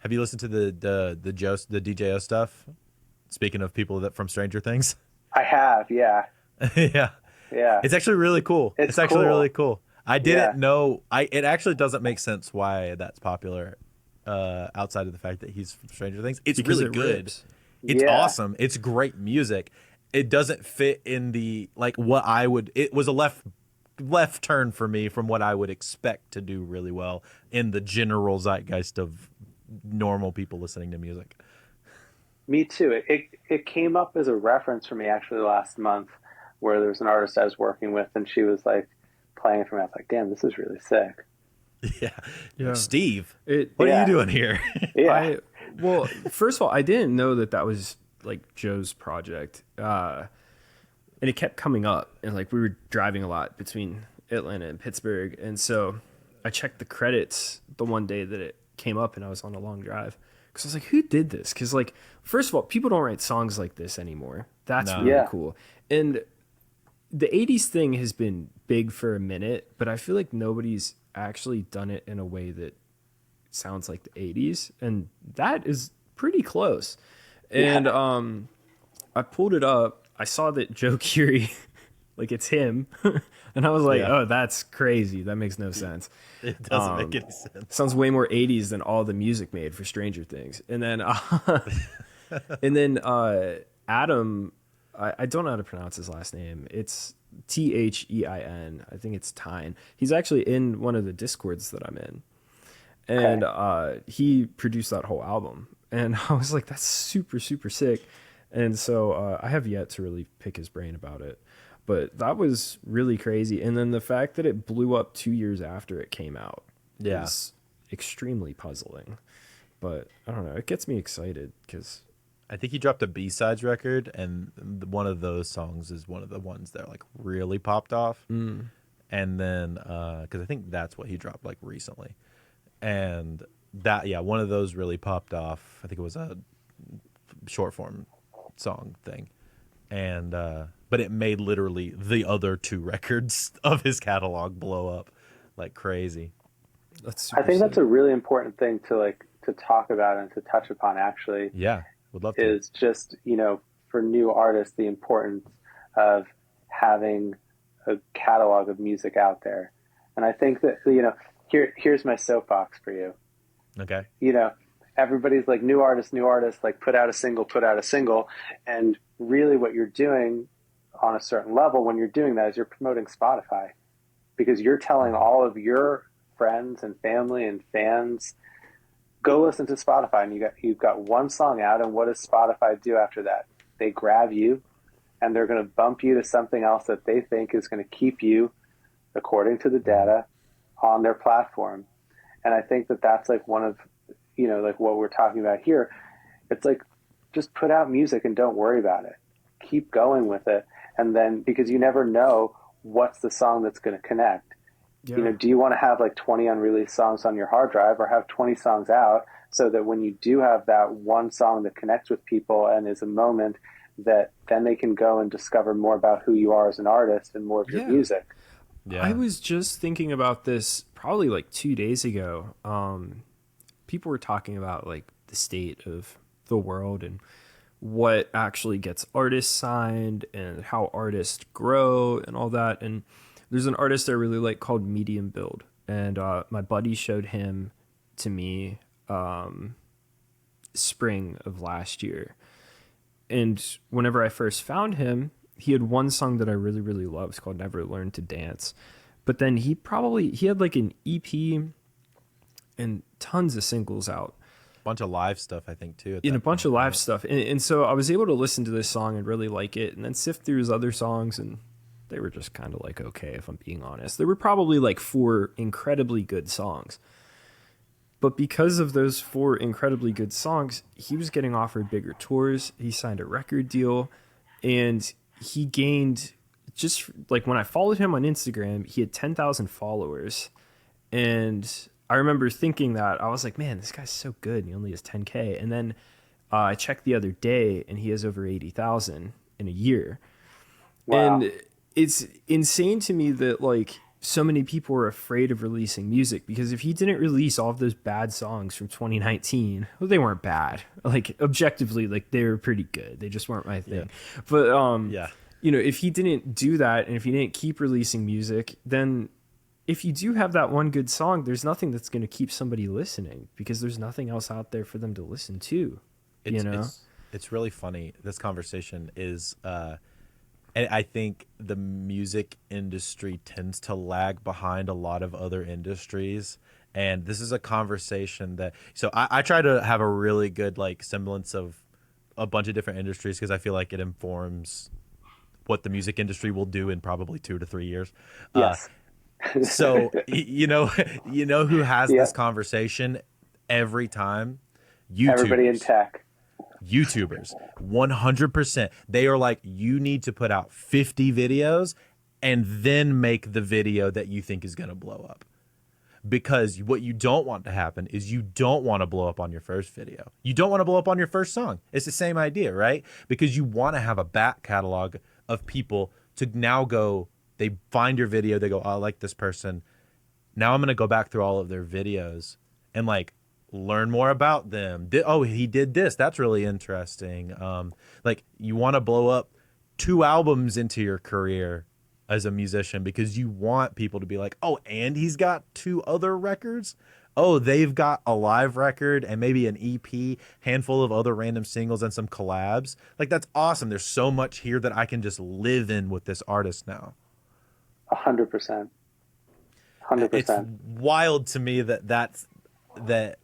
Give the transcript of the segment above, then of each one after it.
Have you listened to the DJO stuff? Speaking of people that from Stranger Things. I have, yeah, Yeah. yeah. It's actually really cool. It's It's actually really cool. cool. I Yeah, didn't know. It actually doesn't make sense why that's popular, outside of the fact that he's from Stranger Things. It's because really it good. rips. It's yeah. awesome. It's great music. It doesn't fit in the like what I would. It was a left turn for me from what I would expect to do really well in the general zeitgeist of normal people listening to music. Me too. It came up as a reference for me actually last month, where there was an artist I was working with, and she was like playing it for me. I was like, "Damn, this is really sick." Yeah, like, Yeah. Steve, It what are you Yeah, doing here? yeah, I well, first of all, I didn't know that that was like Joe's project. And it kept coming up, and like we were driving a lot between Atlanta and Pittsburgh, and so I checked the credits the one day that it came up, and I was on a long drive because I was like, who did this? Because like, first of all, people don't write songs like this anymore. That's No. really yeah. cool. And the 80s thing has been big for a minute, but I feel like nobody's actually done it in a way that sounds like the 80s, and that is pretty close. And Yeah. I pulled it up. I saw that Joe Curie, like it's him, and I was like, Yeah, "Oh, that's crazy. That makes no sense. it doesn't make any sense. Sounds way more '80s than all the music made for Stranger Things." And then Adam, I don't know how to pronounce his last name. It's Thein. I think it's Tyne. He's actually in one of the discords that I'm in, and Okay. he produced that whole album. And I was like, that's super super sick. And so I have yet to really pick his brain about it, but that was really crazy. And then the fact that it blew up 2 years after it came out Yeah, is extremely puzzling. But I don't know, it gets me excited because I think he dropped a B-sides record, and one of those songs is one of the ones that like really popped off. And then because I think that's what he dropped like recently, and that yeah, one of those really popped off. I think it was a short form song thing, and but it made literally the other two records of his catalog blow up like crazy. that's I super think that's sick. a really important thing to like to talk about and to touch upon actually Yeah, would love to. is just, for new artists, the importance of having a catalog of music out there. And I think that, here's my soapbox for you. Okay. You know, Everybody's like new artist, like put out a single, put out a single. And really what you're doing on a certain level when you're doing that is you're promoting Spotify because you're telling Mhm. all of your friends and family and fans go listen to Spotify, and you've got one song out, and what does Spotify do after that? They grab you and they're going to bump you to something else that they think is going to keep you, according to the Mhm. data, on their platform. And I think that that's like one of, like what we're talking about here. It's like just put out music and don't worry about it. Keep going with it, and then because you never know what's the song that's going to connect. Yeah. Do you want to have like 20 unreleased songs on your hard drive or have 20 songs out so that when you do have that one song that connects with people and is a moment that then they can go and discover more about who you are as an artist and more of your Yeah. music? I Yeah. was just thinking about this probably like 2 days ago. People were talking about like the state of the world and what actually gets artists signed and how artists grow and all that. And there's an artist I really like called Medium Build, and my buddy showed him to me spring of last year. And whenever I first found him, he had one song that I really really loved. It's called Never Learn to Dance. But then he had like an EP and tons of singles out Bunch of live stuff, I think, too, at in a that bunch point, of live right? stuff. And so I was able to listen to this song and really like it, and then sift through his other songs, and they were just kind of like okay, if I'm being honest. There were probably like four incredibly good songs. But because of those four incredibly good songs, he was getting offered bigger tours. He signed a record deal, and he gained just like when I followed him on Instagram, he had 10,000 followers. And I remember thinking that I was like, man, this guy's so good. And he only has 10K. And then I checked the other day and he has over 80,000 in a year. Wow. And it's insane to me that like so many people are afraid of releasing music, because if he didn't release all of those bad songs from 2019, well, they weren't bad. Like objectively, like they were pretty good. They just weren't my thing. Yeah. But Yeah. you know, if he didn't do that and if he didn't keep releasing music, then if you do have that one good song, there's nothing that's going to keep somebody listening, because there's nothing else out there for them to listen to. It's really funny. This conversation is, and I think the music industry tends to lag behind a lot of other industries. And this is a conversation that, so I try to have a really good like semblance of a bunch of different industries, because I feel like it informs what the music industry will do in probably 2 to 3 years. Yes. So you know who has this conversation every time? YouTubers. Everybody in tech. YouTubers, 100%. They are like, you need to put out 50 videos and then make the video that you think is going to blow up. Because what you don't want to happen is you don't want to blow up on your first video. You don't want to blow up on your first song. It's the same idea, right? Because you want to have a back catalog of people to now go, they find your video, they go, oh, I like this person. Now I'm going to go back through all of their videos and like learn more about them. He did this. That's really interesting. Like you want to blow up 2 albums into your career as a musician, because you want people to be like, oh, and he's got 2 other records. Oh, they've got a live record and maybe an EP, handful of other random singles and some collabs. Like that's awesome. There's so much here that I can just live in with this artist now. 100%. 100%. It's wild to me that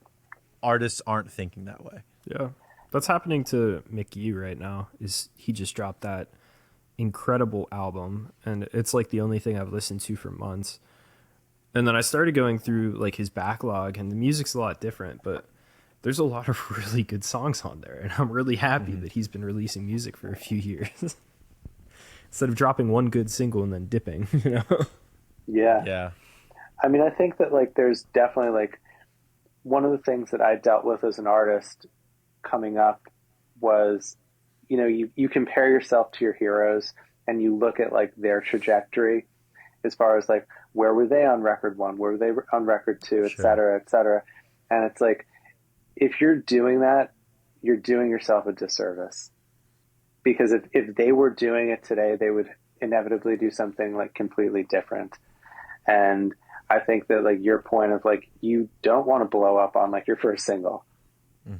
artists aren't thinking that way. Yeah. That's happening to Mickey right now. Is he just dropped that incredible album, and it's like the only thing I've listened to for months. And then I started going through like his backlog, and the music's a lot different, but there's a lot of really good songs on there, and I'm really happy that he's been releasing music for a few years instead of dropping one good single and then dipping, you know? Yeah. I mean, I think that like there's definitely like one of the things that I dealt with as an artist coming up was, you know, you compare yourself to your heroes and you look at like their trajectory as far as like, where were they on record 1? Where were they on record 2, et cetera, et cetera. And it's like, if you're doing that, you're doing yourself a disservice, because if they were doing it today, they would inevitably do something like completely different. And I think that like your point of like, you don't want to blow up on like your first single.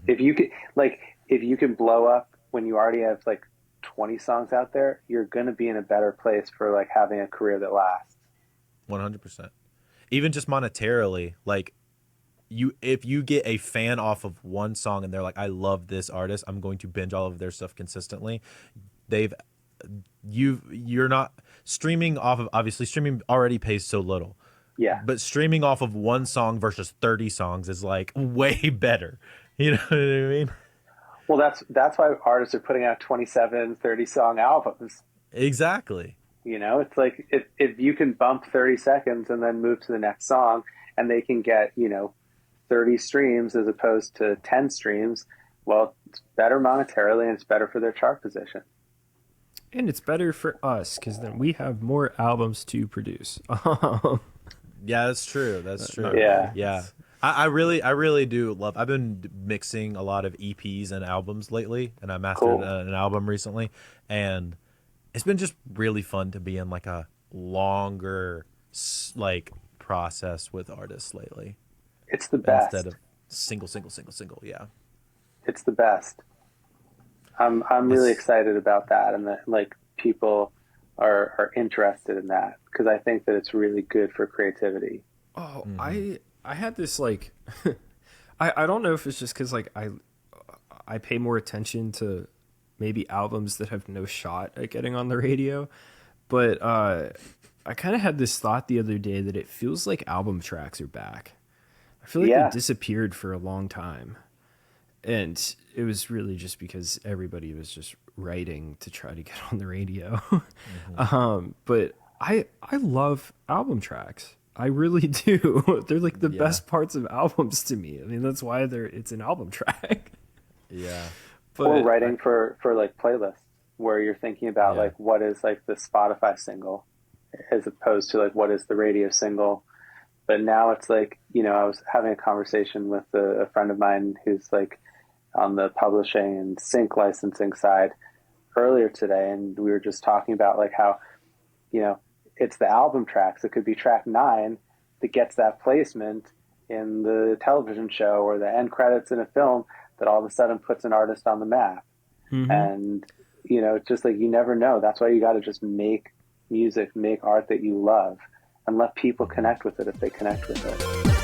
If you can blow up when you already have like 20 songs out there, you're going to be in a better place for like having a career that lasts. 100%. Even just monetarily, like if you get a fan off of one song and they're like, I love this artist, I'm going to binge all of their stuff consistently. You're not streaming off of, obviously streaming already pays so little. Yeah. But streaming off of one song versus 30 songs is like way better. You know what I mean? Well, that's why artists are putting out 27, 30 song albums. Exactly. You know, it's like if you can bump 30 seconds and then move to the next song and they can get, you know, 30 streams as opposed to 10 streams, well, it's better monetarily and it's better for their chart position. And it's better for us because then we have more albums to produce. Yeah, that's true. That's true. Yeah. I really do love. I've been mixing a lot of EPs and albums lately, and I mastered an album recently, and it's been just really fun to be in like a longer like process with artists lately. It's the best instead of single. Yeah, it's the best. I'm really excited about that, and that like people are interested in that because I think that it's really good for creativity. Oh, I had this like I don't know if it's just because like I pay more attention to maybe albums that have no shot at getting on the radio, but I kind of had this thought the other day that it feels like album tracks are back. I feel like they disappeared for a long time, and it was really just because everybody was just writing to try to get on the radio. But I love album tracks. I really do. They're like the best parts of albums to me. I mean, that's why it's an album track. Yeah. But or writing for like playlists where you're thinking about like what is like the Spotify single as opposed to like what is the radio single. But now it's like, you know, I was having a conversation with a friend of mine who's like on the publishing and sync licensing side earlier today, and we were just talking about like how, you know, it's the album tracks. It could be track 9 that gets that placement in the television show or the end credits in a film that all of a sudden puts an artist on the map. Mm-hmm. And, you know, just like you never know. That's why you got to just make music, make art that you love, and let people connect with it if they connect with it.